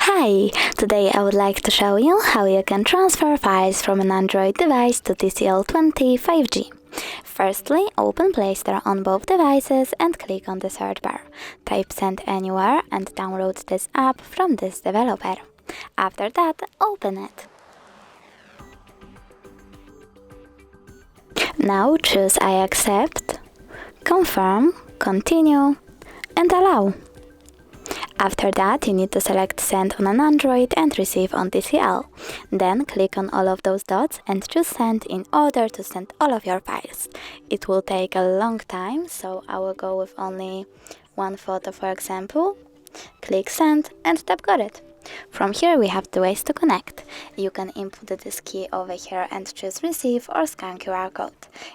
Hi! Today I would like to show you how you can transfer files from an Android device to TCL 20 5G. Firstly, open Play Store on both devices and click on the search bar. Type Send Anywhere and download this app from this developer. After that, open it. Now choose I accept, confirm, continue and allow. After that, you need to select Send on an Android and Receive on TCL. Then click on all of those dots and choose Send in order to send all of your files. It will take a long time, so I will go with only one photo for example. Click Send and tap Got it. From here we have two ways to connect. You can input this key over here and choose Receive or Scan QR code.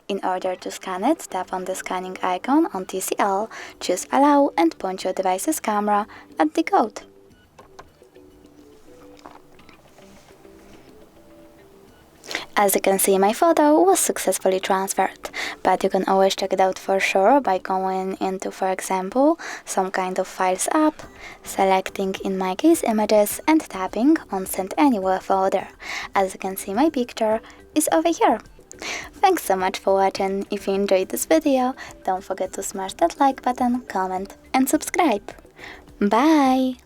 In order to scan it, tap on the scanning icon on TCL, choose Allow and point your device's camera at the code. As you can see, my photo was successfully transferred, but you can always check it out for sure by going into, for example, some kind of Files app, selecting in my case Images and tapping on Send Anywhere folder. As you can see, my picture is over here. Thanks so much for watching. If you enjoyed this video, don't forget to smash that like button, comment and subscribe. Bye!